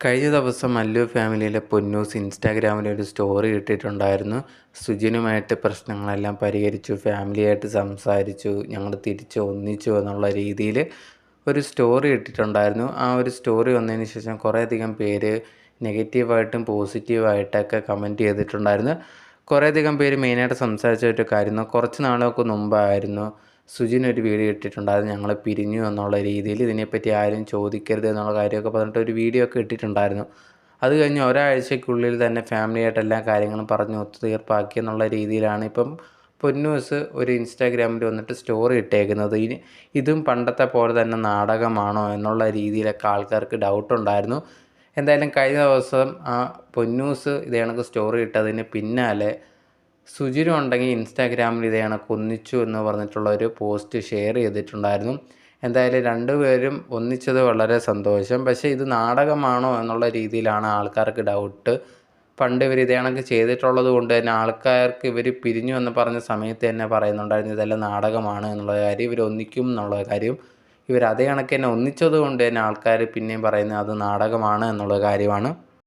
കഴിഞ്ഞ ദിവസം മല്ലു ഫാമിലിയിലെ പൊന്നൂസ് ഇൻസ്റ്റാഗ്രാമിൽ ഒരു സ്റ്റോറി ഇട്ടിട്ടുണ്ടായിരുന്നു. സുജിനുമായിട്ട് പ്രശ്നങ്ങളെല്ലാം പരിഹരിച്ചു, ഫാമിലിയായിട്ട് സംസാരിച്ചു, ഞങ്ങൾ തിരിച്ച് ഒന്നിച്ചു എന്നുള്ള രീതിയിൽ ഒരു സ്റ്റോറി ഇട്ടിട്ടുണ്ടായിരുന്നു. ആ ഒരു സ്റ്റോറി വന്നതിന് ശേഷം കുറേയധികം പേര് നെഗറ്റീവായിട്ടും പോസിറ്റീവായിട്ടൊക്കെ കമൻറ്റ് ചെയ്തിട്ടുണ്ടായിരുന്നു. കുറേയധികം പേര് മെയിനായിട്ട് സംസാരിച്ച ഒരു കാര്യം, കുറച്ച് നാളൊക്കെ മുമ്പായിരുന്നു സുജിനൊരു വീഡിയോ ഇട്ടിട്ടുണ്ടായിരുന്നു, ഞങ്ങൾ പിരിഞ്ഞു എന്നുള്ള രീതിയിൽ. ഇതിനെപ്പറ്റി ആരും ചോദിക്കരുത് എന്നുള്ള കാര്യമൊക്കെ പറഞ്ഞിട്ട് ഒരു വീഡിയോ ഒക്കെ ഇട്ടിട്ടുണ്ടായിരുന്നു. അത് കഴിഞ്ഞ് ഒരാഴ്ചയ്ക്കുള്ളിൽ തന്നെ ഫാമിലിയായിട്ട് എല്ലാ കാര്യങ്ങളും പറഞ്ഞ് ഒത്തുതീർപ്പാക്കി എന്നുള്ള രീതിയിലാണ് ഇപ്പം പൊന്നൂസ് ഒരു ഇൻസ്റ്റാഗ്രാമിൽ വന്നിട്ട് സ്റ്റോറി ഇട്ടേക്കുന്നത്. ഇതും പണ്ടത്തെ പോലെ തന്നെ നാടകമാണോ എന്നുള്ള രീതിയിലൊക്കെ ആൾക്കാർക്ക് ഡൗട്ടുണ്ടായിരുന്നു. എന്തായാലും കഴിഞ്ഞ ദിവസം ആ പൊന്നൂസ് ഇതേ കണക്ക് സ്റ്റോറി ഇട്ടതിന് പിന്നാലെ സുജിനും ഉണ്ടെങ്കിൽ ഇൻസ്റ്റാഗ്രാമിൽ ഇതേ കണക്ക് ഒന്നിച്ചു എന്ന് പറഞ്ഞിട്ടുള്ള ഒരു പോസ്റ്റ് ഷെയർ ചെയ്തിട്ടുണ്ടായിരുന്നു. എന്തായാലും രണ്ടുപേരും ഒന്നിച്ചത് വളരെ സന്തോഷം. പക്ഷേ ഇത് നാടകമാണോ എന്നുള്ള രീതിയിലാണ് ആൾക്കാർക്ക് ഡൗട്ട്. പണ്ട് ഇവർ ഇതേ കണക്ക് ചെയ്തിട്ടുള്ളത് കൊണ്ട് തന്നെ ആൾക്കാർക്ക് ഇവർ പിരിഞ്ഞു എന്ന് പറഞ്ഞ സമയത്ത് തന്നെ പറയുന്നുണ്ടായിരുന്നു ഇതെല്ലാം നാടകമാണ് എന്നുള്ള കാര്യം, ഇവർ ഒന്നിക്കും എന്നുള്ള കാര്യം. ഇവർ അതേ കണക്ക് തന്നെ ഒന്നിച്ചത് കൊണ്ട് തന്നെ ആൾക്കാർ പിന്നെയും പറയുന്നത് അത് നാടകമാണ് എന്നുള്ള കാര്യമാണ്.